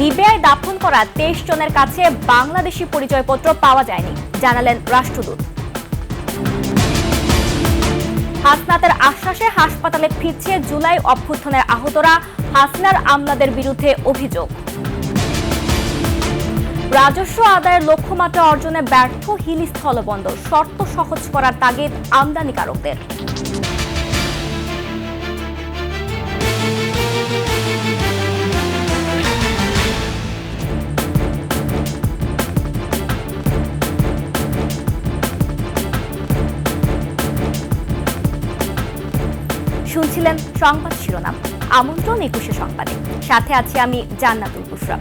লিবিয়ায় দাফন করা 23 জনের কাছে বাংলাদেশি পরিচয়পত্র পাওয়া যায়নি, জানালেন রাষ্ট্রদূত। হাসনাতের আশ্বাসে হাসপাতালে ফিরছে জুলাই অভ্যুত্থানের আহতরা, হাসনার আমলাদের বিরুদ্ধে অভিযোগ। রাজস্ব আদায়ের লক্ষ্যমাত্রা অর্জনে ব্যর্থ হিলি স্থলবন্দর, শর্ত সহজ করার তাগিদ আমদানিকারকদের। শুনছিলেন সংবাদ শিরোনাম। আমন্ত্রণ 21শে সংবাদে, সাথে আছি আমি জান্নাতুল বুশরা।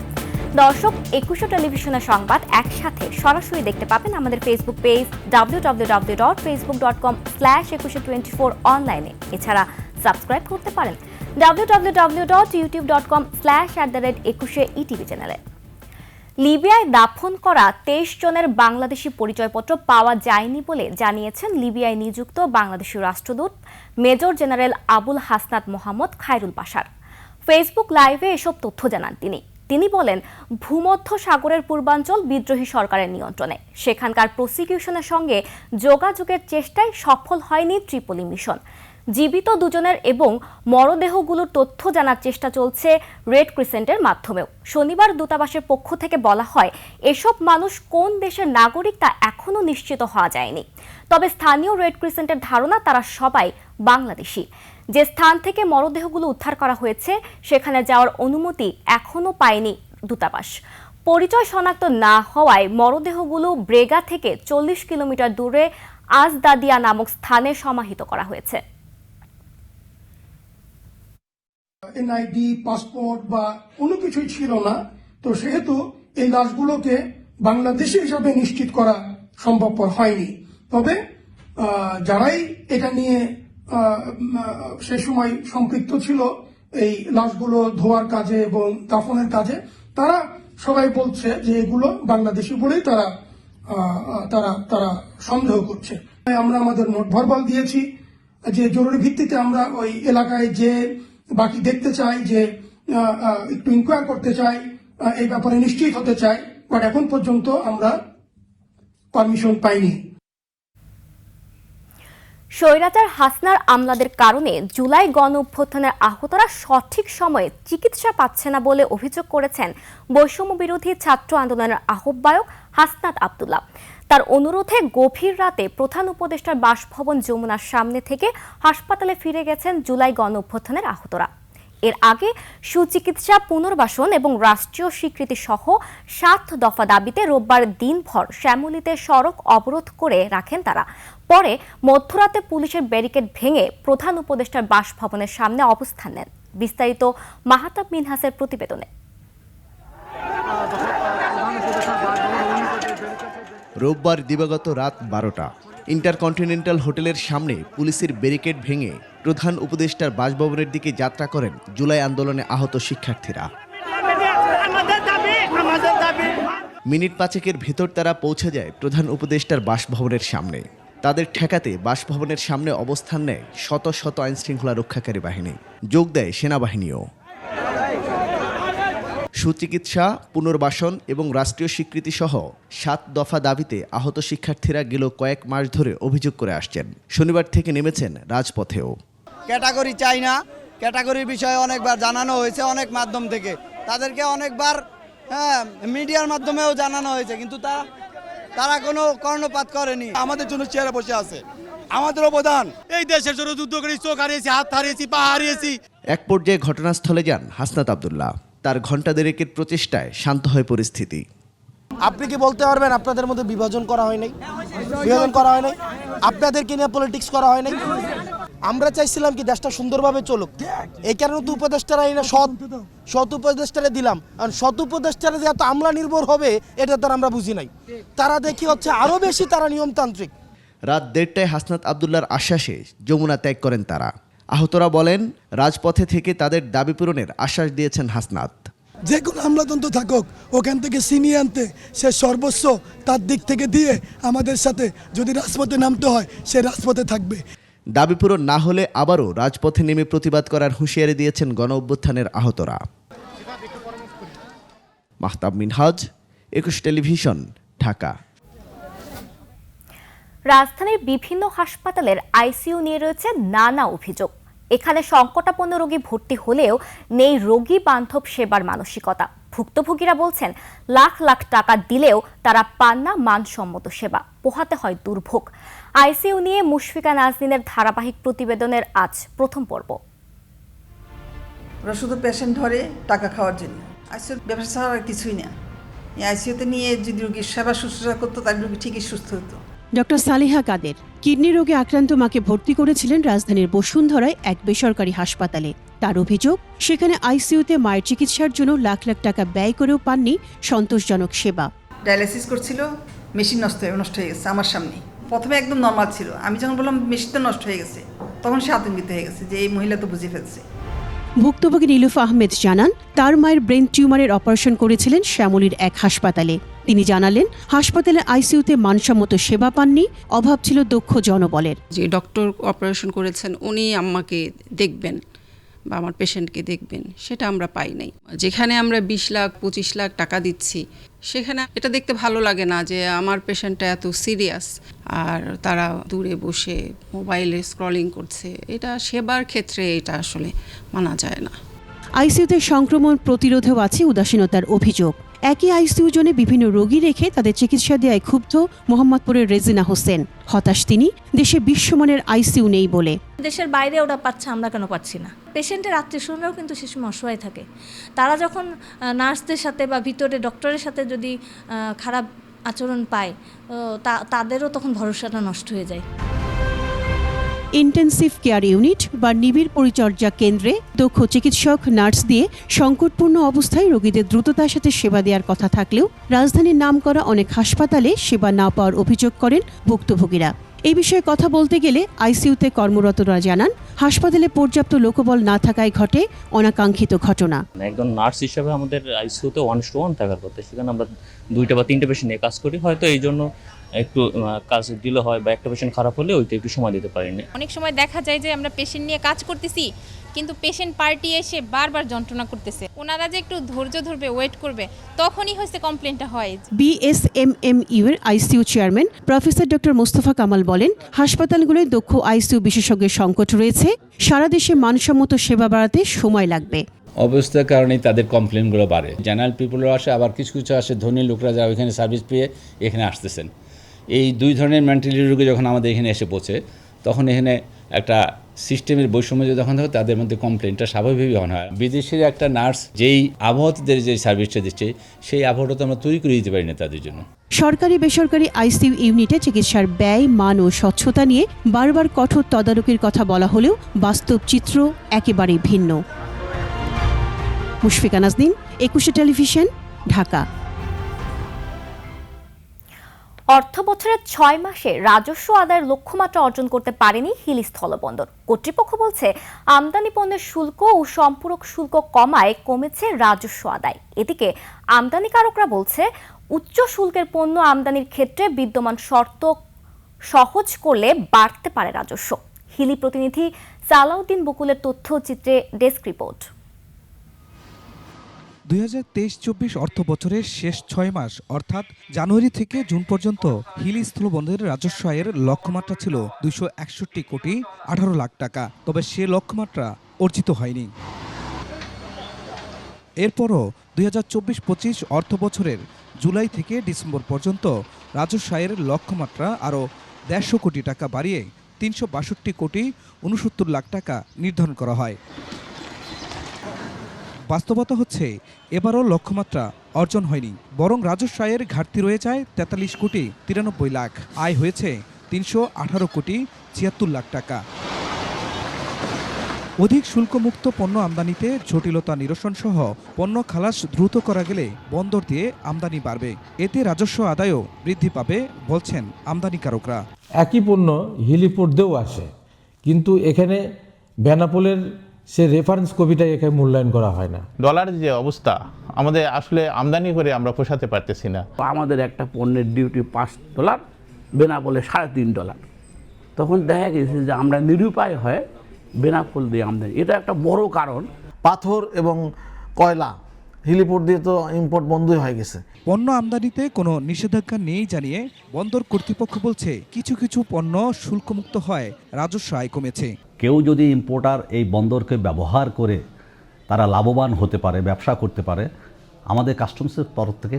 দর্শক, 21শে টেলিভিশনের সংবাদ একসাথে সরাসরি দেখতে পাবেন আমাদের ফেসবুক পেজ www.facebook.com/2124 অনলাইনে। এছাড়া সাবস্ক্রাইব করতে পারেন www.youtube.com/@21ETV চ্যানেলে। লিবিয়ায় দাফন করা 23 জনের বাংলাদেশি পরিচয়পত্র পাওয়া যায়নি বলে জানিয়েছেন লিবিয়ায় নিযুক্ত বাংলাদেশি রাষ্ট্রদূত major general Abul Hasnat Mohammad Khairul Bashar. Facebook লাইভে এসব তথ্য জানান তিনি বলেন, ভূমধ্য সাগরের পূর্বাঞ্চল বিদ্রোহী সরকারের নিয়ন্ত্রণে, সেখানকার প্রসিকিউশনের সঙ্গে যোগাযোগের চেষ্টায় সফল হয়নি ত্রিপলি মিশন। জীবিত দুজনের এবং মরদেহগুলোর তথ্য জানার চেষ্টা চলছে রেড ক্রিসেন্টের মাধ্যমেও। শনিবার দূতাবাসের পক্ষ থেকে বলা হয়, এসব মানুষ কোন দেশের নাগরিক তা এখনও নিশ্চিত হওয়া যায়নি। তবে স্থানীয় রেড ক্রিসেন্টের ধারণা তারা সবাই বাংলাদেশি। যে স্থান থেকে মরদেহগুলো উদ্ধার করা হয়েছে সেখানে যাওয়ার অনুমতি এখনও পায়নি দূতাবাস। পরিচয় শনাক্ত না হওয়ায় মরদেহগুলো ব্রেগা থেকে 40 কিলোমিটার দূরে আজদাদিয়া নামক স্থানে সমাহিত করা হয়েছে। এনআইডি, পাসপোর্ট বা কোনো কিছুই ছিল না, তো সেহেতু এই লাশগুলোকে বাংলাদেশি হিসাবে নিশ্চিত করা সম্ভবপর হয়নি। তবে যারাই এটা নিয়ে সে সময় সম্পৃক্ত ছিল এই লাশগুলো ধোয়ার কাজে এবং দাফনের কাজে, তারা সবাই বলছে যে এগুলো বাংলাদেশি বলেই তারা তারা তারা সন্দেহ করছে। আমরা আমাদের নোট ভার্বাল দিয়েছি যে জরুরি ভিত্তিতে আমরা ওই এলাকায় যে বাকি দেখতে চাই, যে একটু ইনকোয়ার করতে চাই, এই ব্যাপারে নিশ্চিত হতে চাই, বাট এখন পর্যন্ত আমরা পারমিশন পাইনি। স্বৈরাচার হাসনার আমলাদের কারণে জুলাই গণ অভ্যুত্থানের আহতরা সঠিক সময়ে চিকিৎসা পাচ্ছে না বলে অভিযোগ করেছেন বৈষম্য বিরোধী ছাত্র আন্দোলনের আহ্বায়ক হাসনাত আব্দুল্লাহ। তার অনুরোধে গভীর রাতে প্রধান উপদেষ্টার বাসভবন যমুনার সামনে থেকে হাসপাতালে ফিরে গেছেন জুলাই গণ অভ্যুত্থানের আহতরা। এর আগে সুচিকিৎসা, পুনর্বাসন এবং রাষ্ট্রীয় স্বীকৃতি সহ 7 দফা দাবিতে রোববার দিনভর শ্যামলীতে সড়ক অবরোধ করে রাখেন তারা। পরে মধ্যরাতে পুলিশের ব্যারিকেড ভেঙে প্রধান উপদেষ্টার বাসভবনের সামনে অবস্থান নেন। বিস্তারিত মাহতাব মিনহাসের প্রতিবেদনে। রোববার দিবাগত রাত 12টা ইন্টারকন্টিনেন্টাল হোটেলের সামনে পুলিশের ব্যারিকেড ভেঙে প্রধান উপদেষ্টার বাসভবনের দিকে যাত্রা করেন জুলাই আন্দোলনে আহত শিক্ষার্থীরা। মিনিট 5 ভেতর তারা পৌঁছে যায় প্রধান উপদেষ্টার বাসভবনের সামনে। তাদের ঠেকাতে বাসভবনের সামনে অবস্থান নেয় শত শত আইনশৃঙ্খলা রক্ষাকারী বাহিনী, যোগ দেয় সেনাবাহিনীও। সুচিকিৎসা, পুনর্বাসন এবং রাষ্ট্রীয় স্বীকৃতি সহ 7 দফা দাবিতে আহত শিক্ষার্থীরা গেল কয়েক মাস ধরে অভিযোগ করে আসছেন। শনিবার থেকে নেমেছেন রাজপথেও। ক্যাটাগরি চাই না, ক্যাটাগরির বিষয়ে অনেকবার জানানো হয়েছে অনেক মাধ্যম থেকে, তাদেরকে অনেকবার মিডিয়ার মাধ্যমেও জানানো হয়েছে, কিন্তু তারা কোনো কর্ণপাত করেনি। আমাদের জন্য চেয়ারে বসে আছে, আমাদের অবদান এই দেশের জন্য যুদ্ধ করেছি, চোখ হারিয়েছি, হাত হারিয়েছি, পা হারিয়েছি। এক পর্যায়ে ঘটনাস্থলে যান হাসনাত আব্দুল্লাহ। তার ঘণ্টা দেড়েকের প্রচেষ্টায় শান্ত হয় পরিস্থিতি। আপনি কি বলতে পারবেন আপনাদের মধ্যে বিভাজন করা হয় নাই? বিভাজন করা হয় নাই, আপনাদেরকে নিয়ে পলিটিক্স করা হয় নাই। আমরা চাইছিলাম কি দেশটা সুন্দরভাবে চলুক, এই কারণে তো উপদেষ্টারা সৎ উপদেষ্টারে দিলাম। আর সৎ উপদেষ্টারা যে এত আমলা নির্ভর হবে এটা তারা আমরা বুঝি নাই। তারা দেখি হচ্ছে আরো বেশি তারা নিয়মতান্ত্রিক। রাত 1টায় হাসনাত আব্দুল্লাহর আশ্বাসে যমুনা ত্যাগ করেন তারা। আহতরা বলেন, রাজপথে থেকে তাদের দাবি পূরণের আশ্বাস দিয়েছেন হাসনাত। যে কোনো আমলাতন্ত্র থাকুক, ওখান থেকে ছিনিয়ে আনতে সে সর্বোচ্চ তার দিক থেকে দিয়ে আমাদের সাথে যদি রাজপথে নামতে হয় সে রাজপথে থাকবে। দাবি পূরণ না হলে আবারও রাজপথে নেমে প্রতিবাদ করার হুঁশিয়ারি দিয়েছেন গণ অভ্যুত্থানের আহতরা। মাহতাব মিনহাজ, 21 টেলিভিশন, ঢাকা। রাজধানীর বিভিন্ন হাসপাতালের আইসিইউ নিয়ে রয়েছে নানা অভিযোগ। এখানে সংকটাপন্ন রোগী ভর্তি হলেও নেই রোগী বান্ধব সেবার মানসিকতা। ভুক্তভোগীরা বলছেন লাখ লাখ টাকা দিলেও তারা পান না মানসম্মত সেবা, পোহাতে হয় দুর্ভোগ। আইসিইউ নিয়ে মুশফিকা নাজনীনের ধারাবাহিক প্রতিবেদনের আজ প্রথম পর্ব। ওরা শুধু পেশেন্ট ধরে টাকা খাওয়ার জন্য। আইসিইউর ব্যবসা ছাড়া আর কিছুই না। এই আইসিইউতে নিয়ে যদি রোগীর সেবা শুশ্রূষা করতো তার রোগী ঠিকই সুস্থ হতো। ডক্টর সালিহা কাদের কিডনি রোগে আক্রান্ত মাকে ভর্তি করেছিলেন রাজধানীর বসুন্ধরায় এক বেসরকারি হাসপাতালে। তার অভিযোগ, সেখানে আইসিইউতে মায়ের চিকিৎসার জন্য লাখ লাখ টাকা ব্যয় করেও পাননি সন্তোষজনক সেবা। ডায়ালিসিস করছিল, মেশিন নষ্ট হয়ে গেছে আমার সামনে। প্রথমে একদম নর্মাল ছিল, আমি যখন বললাম মেশিন তো নষ্ট হয়ে গেছে, তখন সে আতঙ্কিত হয়ে গেছে যে এই মহিলা তো বুঝে ফেলছে। ভুক্তভোগী নীলুফা আহমেদ জানান, তার মায়ের ব্রেন টিউমারের অপারেশন করেছিলেন শ্যামলীর এক হাসপাতালে। তিনি জানালেন, হাসপাতালের আইসিইউতে মানসম্মত সেবা পাননি, অভাব ছিল দক্ষ জনবলের। যে ডক্টর অপারেশন করেছেন উনি আম্মাকে দেখবেন বা আমার পেশেন্টকে দেখবেন, সেটা আমরা পাই নাই। যেখানে আমরা 20 লাখ 25 লাখ টাকা দিচ্ছি, সেখানে এটা দেখতে ভালো লাগে না যে আমার পেশেন্টটা এত সিরিয়াস আর তারা দূরে বসে মোবাইলে স্ক্রলিং করছে। এটা সেবার ক্ষেত্রে এটা আসলে মানা যায় না। আইসিইউতে সংক্রমণ প্রতিরোধেও আছে উদাসীনতার অভিযোগ। একই আইসিইউ জোনে বিভিন্ন রোগী রেখে তাদের চিকিৎসা দেওয়ায় ক্ষুব্ধ মোহাম্মদপুরের রেজিনা হোসেন। হতাশ তিনি, দেশে বিশ্বমানের আইসিইউ নেই বলে। দেশের বাইরে ওরা পাচ্ছে, আমরা কেন পাচ্ছি না? পেশেন্টের আত্মীয়স্বজনরাও কিন্তু সে সময় অসহায় থাকে। তারা যখন নার্সদের সাথে বা ভিতরে ডক্টরের সাথে যদি খারাপ আচরণ পায়, তাদেরও তখন ভরসাটা নষ্ট হয়ে যায়। ইন্টেন্সিভ কেয়ার ইউনিট বা নিবিড় পরিচর্যা কেন্দ্রে দক্ষ চিকিৎসক নার্স দিয়ে সংকটপূর্ণ অবস্থায় রোগীদের দ্রুততার সাথে সেবা দেওয়ার কথা থাকলেও রাজধানীর নামকরা অনেক হাসপাতালে সেবা না পাওয়ার অভিযোগ করেন ভুক্তভোগীরা। এই বিষয়ে কথা বলতে গেলে আইসিইউতে কর্মরতরা জানান, হাসপাতালে পর্যাপ্ত লোকবল না থাকায় ঘটে অনাকাঙ্ক্ষিত ঘটনা। একজন নার্স হিসেবে আমাদের আইসিইউতে 1:1 থাকার কথা, সেখানে আমরা 2টা বা 3টে পেশেন্ট নিয়ে কাজ করি। হয়তো এই জন্য একটু কাজ দিলে হয় বা একটা পেশেন্ট খারাপ হলে ওইটা একটু সময় দিতে পারি না। অনেক সময় দেখা যায় যে আমরা পেশেন্ট নিয়ে কাজ করতেছি, কিন্তু পেশেন্ট পার্টি এসে বারবার যন্ত্রণা করতেছে। ওনারা যে একটু ধৈর্য ধরবে, ওয়েট করবে, তখনই হচ্ছে কমপ্লেনটা হয়। বিএসএমএমইউ এর ICU chairman professor doctor Mostafa Kamal বলেন, হাসপাতালগুলোয় দক্ষ আইসিইউ বিশেষজ্ঞের সংকট রয়েছে। সারা দেশে মানসম্মত সেবা বাড়াতে সময় লাগবে। অবস্থার কারণেই তাদের কমপ্লেনগুলো বাড়ে। জেনারেল পিপলও আসে, আবার কিছু কিছু আসে ধনী লোকরা যারা ওইখানে সার্ভিস পেয়ে এখানে আসতেছেন। এই দুই ধরনের মেন্টালি রোগী যখন আমাদের এখানে এসে পৌঁছে, তখন এখানে একটা সিস্টেমের বৈষম্য যখন হয়, তাদের মধ্যে কমপ্লেনটা স্বাভাবিকভাবে হয়। বিদেশের একটা নার্স যেই আবহাওয়াতে যে সার্ভিসটা দিচ্ছে, সেই আবহাওয়াটা তো আমরা তৈরি করে দিতে পারি না তাদের জন্য। সরকারি বেসরকারি আইসিইউ ইউনিটে চিকিৎসার ব্যয়, মান ও স্বচ্ছতা নিয়ে বারবার কঠোর তদারকির কথা বলা হলেও বাস্তব চিত্র একেবারেই ভিন্ন। মুশফিকা নাজনীন, 21 টেলিভিশন, ঢাকা। অর্থ বছরের 6 মাসে রাজস্ব আদায়ের লক্ষ্যমাত্রা অর্জন করতে পারেনি হিলি স্থলবন্দর কর্তৃপক্ষ। বলছে, আমদানি পণ্যের শুল্ক ও সম্পূরক শুল্ক কমায় কমেছে রাজস্ব আদায়। এদিকে আমদানিকারকরা বলছে, উচ্চ শুল্কের পণ্য আমদানির ক্ষেত্রে বিদ্যমান শর্ত সহজ করলে বাড়তে পারে রাজস্ব। হিলি প্রতিনিধি সালাউদ্দিন বকুলের তথ্যচিত্রে ডেস্ক রিপোর্ট। 2023-24 অর্থ বছরের শেষ 6 মাস অর্থাৎ জানুয়ারি থেকে জুন পর্যন্ত হিলি স্থলবন্দরের রাজস্ব আয়ের লক্ষ্যমাত্রা ছিল 261 কোটি 18 লাখ টাকা। তবে সে লক্ষ্যমাত্রা অর্জিত হয়নি। এরপরও 2024-25 অর্থ বছরের জুলাই থেকে ডিসেম্বর পর্যন্ত রাজস্ব আয়ের লক্ষ্যমাত্রা আরও 150 কোটি টাকা বাড়িয়ে 362 কোটি 69 লাখ টাকা নির্ধারণ করা হয়। বাস্তবতা হচ্ছে, এবারও লক্ষ্যমাত্রা অর্জন হয়নি, বরং রাজস্ব আয়ের ঘাটতি রয়ে যায় 43 কোটি 93 লাখ। আয় হয়েছে 318 কোটি 76 লাখ টাকা। অধিক শুল্কমুক্ত পণ্য আমদানিতে জটিলতা নিরসন সহ পণ্য খালাস দ্রুত করা গেলে বন্দর দিয়ে আমদানি বাড়বে। এতে রাজস্ব আদায়ও বৃদ্ধি পাবে বলছেন আমদানিকারকরা। একই পণ্য হিলিপোর্ট দিয়েও আসে, কিন্তু এখানে বেনাপোলের সে রেফারেন্স কপিটা এখানে মূল্যায়ন করা হয় না। ডলারের যে অবস্থা, আমাদের আসলে আমদানি করে আমরা পোষাতে পারতেছি না। আমাদের একটা পণ্যের ডিউটি $5, বেনাপোলে $3.5। তখন দেখা গেছে যে আমরা নিরুপায় হয়ে বেনাপোল দিয়ে আমদানি, এটা একটা বড় কারণ। পাথর এবং কয়লা হিলিপোর্ট দিয়ে তো ইম্পোর্ট বন্ধই হয়ে গেছে। পণ্য আমদানিতে কোনো নিষেধাজ্ঞা নেই জানিয়ে বন্দর কর্তৃপক্ষ বলছে কিছু কিছু পণ্য শুল্কমুক্ত হয় রাজস্ব আয় কমেছে। কেউ যদি ইম্পোর্টার এই বন্দরকে ব্যবহার করে তারা লাভবান হতে পারে, ব্যবসা করতে পারে, আমাদের কাস্টমসের তরফ থেকে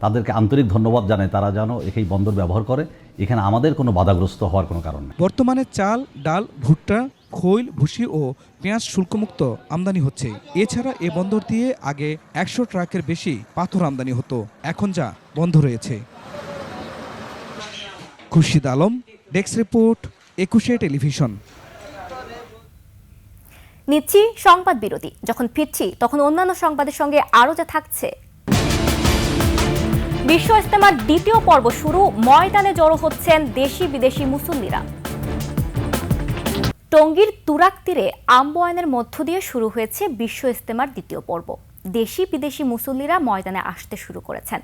তাদেরকে আন্তরিক ধন্যবাদ জানাই। তারা যেন এই বন্দর ব্যবহার করে, এখানে আমাদের কোনো বাধাগ্রস্ত হওয়ার কোনো কারণ নেই। বর্তমানে চাল, ডাল, ভুট্টা, খৈল, ভুসি ও পেঁয়াজ শুল্কমুক্ত আমদানি হচ্ছে। এছাড়া এ বন্দর দিয়ে আগে 100 ট্রাকের বেশি পাথর আমদানি হতো, এখন যা বন্ধ রয়েছে। Khurshid Alam, desk report, 21 television. নিচ্ছি সংবাদ বিরতি। যখন ফিরছি তখন অন্যান্য সংবাদের সঙ্গে আরও যা থাকছে। বিশ্ব ইজতেমার দ্বিতীয় পর্ব শুরু, ময়দানে জড়ো হচ্ছেন দেশি বিদেশি মুসল্লিরা। টঙ্গীর তুরাগ তীরে আমবয়ানের মধ্য দিয়ে শুরু হয়েছে বিশ্ব ইজতেমার দ্বিতীয় পর্ব। দেশি বিদেশি মুসল্লিরা ময়দানে আসতে শুরু করেছেন।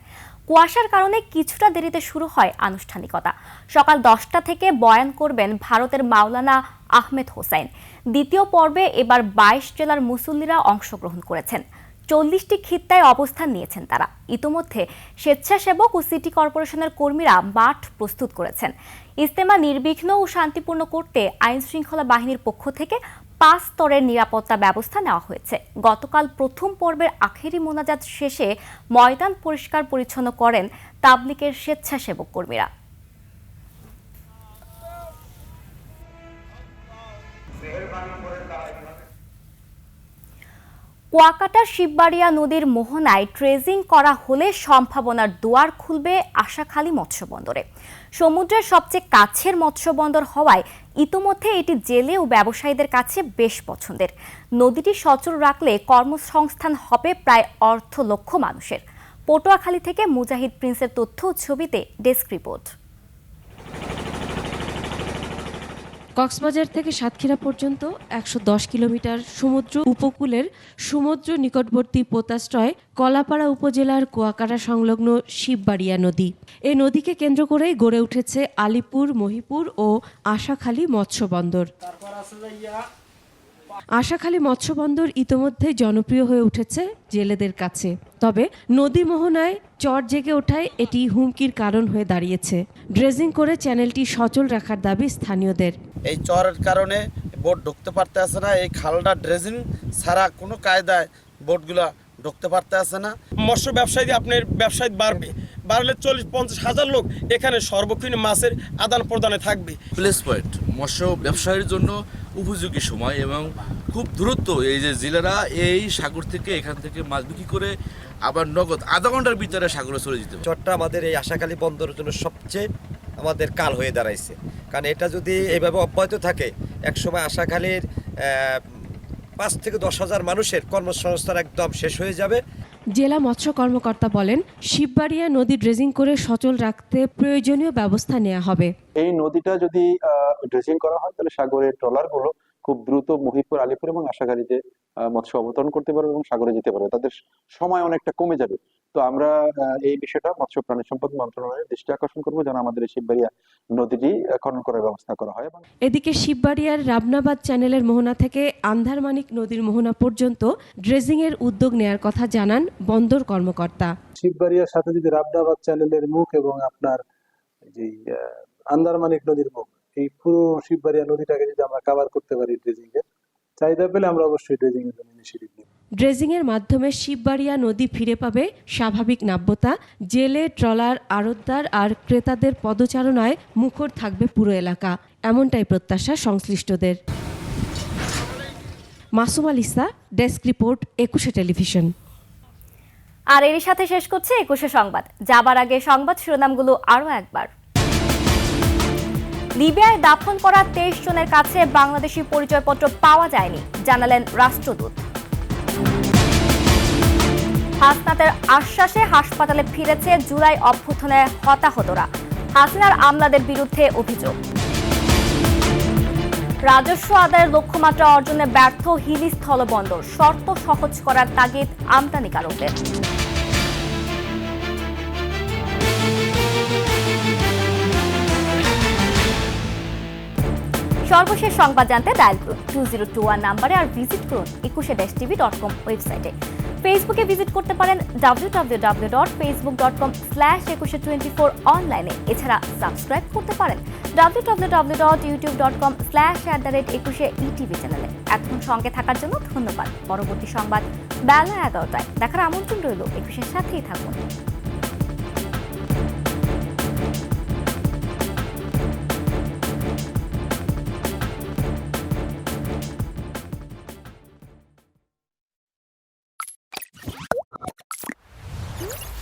কুয়াশার কারণে কিছুটা দেরিতে শুরু হয় আনুষ্ঠানিকতা। সকাল 10টা থেকে বয়ান করবেন ভারতের মাওলানা আহমেদ হোসাইন। দ্বিতীয় পর্বে এবার 22 জেলার মুসল্লিরা অংশগ্রহণ করেছেন। 40টি খিত্তায় অবস্থান নিয়েছেন তারা। ইতোমধ্যে স্বেচ্ছাসেবক ও সিটি কর্পোরেশনের কর্মীরা মাঠ প্রস্তুত করেছেন। ইজতেমা নির্বিঘ্ন ও শান্তিপূর্ণ করতে আইন শৃঙ্খলা বাহিনীর পক্ষ থেকে 5 স্তরের নিরাপত্তা ব্যবস্থা নেওয়া হয়েছে। গতকাল প্রথম পর্বের আখেরি মোনাজাত শেষে ময়দান পরিষ্কার পরিচ্ছন্ন করেন তাবলিগের স্বেচ্ছাসেবক কর্মীরা। কুয়াকাটার শিববাড়িয়া নদীর মোহনায় ট্রেজিং করা হলে সম্ভাবনার দুয়ার খুলবে আশাখালী মৎস্যবন্দরে। সমুদ্রের সবচেয়ে কাছের মৎস্যবন্দর হওয়ায় ইতোমধ্যে এটি জেলে ও ব্যবসায়ীদের কাছে বেশ পছন্দের। নদীটি সচল রাখলে কর্মসংস্থান হবে প্রায় 1.5 লক্ষ মানুষের। পটুয়াখালী থেকে মুজাহিদ প্রিন্সের তথ্য ও ছবিতে ডেস্ক রিপোর্ট। কক্সবাজার থেকে সাতক্ষীরা পর্যন্ত 110 কিলোমিটার সমুদ্র উপকূলের সমুদ্র নিকটবর্তী পোতাশ্রয় কলাপাড়া উপজেলার কুয়াকাটা সংলগ্ন শিববাড়িয়া নদী। এই নদীকে কেন্দ্র করেই গড়ে উঠেছে আলিপুর, মহিপুর ও আশাখালী মৎস্যবন্দর। আশাখালী মৎস্যবন্দর ইতোমধ্যে জনপ্রিয় হয়ে উঠেছে জেলেদের কাছে। তবে নদী মোহনায় চর জেগে ওঠায় এটি হুমকির কারণ হয়ে দাঁড়িয়েছে। ড্রেজিং করে চ্যানেলটি সচল রাখার দাবি স্থানীয়দের। এই চরের কারণে বোট ঢুকতে পারতে আসে না। এই খালটা ড্রেজিং ছাড়া কোনো কায়দায় বোটগুলা ঢুকতে পারতে আসে না। মৎস্য ব্যবসায়ী আপনার ব্যবসায়ী বাড়লে 40-50 হাজার লোক এখানে সর্বক্ষণ মাছের আদান প্রদানে থাকবে। প্লেস পয়েন্ট মৎস্য ব্যবসায়ীর জন্য উপযোগী সময় এবং খুব দ্রুত এই যে জেলেরা এই সাগর থেকে এখান থেকে মাছ বিক্রি করে আবার নগদ আধা ঘন্টার ভিতরে সাগরে চলে যেতে। চরটা আমাদের এই আশাখালী বন্দরের জন্য সবচেয়ে আমাদের কাল হয়ে দাঁড়াইছে, কারণ এটা যদি এইভাবে অব্যাহত থাকে একসময় আশাখালীর 5 থেকে 10 হাজার মানুষের কর্মসংস্থান একদম শেষ হয়ে যাবে। জেলা মৎস্য কর্মকর্তা বলেন, শিববাড়িয়া নদী ড্রেজিং করে সচল রাখতে প্রয়োজনীয় ব্যবস্থা নেওয়া হবে। এই নদীটা যদি ড্রেজিং করা হয় তাহলে সাগরের ট্রলারগুলো খুব দ্রুত মহিপুর, আলিপুর এবং আশাখালীতে মৎস্য অবতরণ করতে পারবে এবং সাগরে যেতে পারবে। তাদের সময় অনেকটা কমে যাবে। তো আমরা এই বিষয়টা মৎস্য প্রাণী সম্পদ মন্ত্রণালয়ের দৃষ্টি আকর্ষণ করবো যেন আমাদের এই শিববাড়িয়া নদীটি খনন করার ব্যবস্থা করা হয়। এদিকে শিববাড়িয়ার রাবনাবাদ চ্যানেলের মোহনা থেকে আন্ধারমানিক নদীর মোহনা পর্যন্ত ড্রেজিং এর উদ্যোগ নেয়ার কথা জানান বন্দর কর্মকর্তা। শিববাড়িয়ার সাথে যদি রাবনাবাদ চ্যানেলের মুখ এবং আপনার যে আন্ধারমানিক নদীর মুখ, এই পুরো শিববাড়িয়া নদীটাকে যদি আমরা কভার করতে পারি ড্রেজিং এর চাহিদা পেলে আমরা অবশ্যই ড্রেজিং এর জন্য ইনিশিয়েটিভ নিব। ড্রেজিং এর মাধ্যমে শিববাড়িয়া নদী ফিরে পাবে স্বাভাবিক নাব্যতা। জেলে, ট্রলার, আড়তদার আর ক্রেতাদের পদচারণায় মুখর থাকবে পুরো এলাকা, এমনটাই প্রত্যাশা সংশ্লিষ্টদের। Masum আলিসা, desk report, 21 television. আর এর সাথে শেষ করছে 21 সংবাদ। যাবার আগে সংবাদ শিরোনামগুলো আরও একবার। লিবিয়ায় দাফন করা 23 জনের কাছে বাংলাদেশি পরিচয়পত্র পাওয়া যায়নি, জানালেন রাষ্ট্রদূত। হাসনাতের আশ্বাসে হাসপাতালে ফিরেছে জুলাই অভ্যুত্থানে হতাহতরা। হাসিনার আমলাদের বিরুদ্ধে অভিযোগ। রাজস্ব আদায়ের লক্ষ্যমাত্রা অর্জনে ব্যর্থ হিলি স্থলবন্দর, শর্ত সহজ করার তাগিদ আমদানিকারকদের। সর্বশেষ সংবাদ জানতে ডায়াল করুন 2021 নম্বরে আর ভিজিট করুন 21-tv.com ওয়েবসাইটে। ফেসবুকে ভিজিট করতে পারেন www.facebook.com/2124 অনলাইনে। এছাড়া সাবস্ক্রাইব করতে পারেন www.youtube.com/21ETV চ্যানেলে। এখন সঙ্গে থাকার জন্য ধন্যবাদ। পরবর্তী সংবাদ বেলা 11টায় দেখার আমন্ত্রণ রইল। 21-এর সাথেই থাকুন।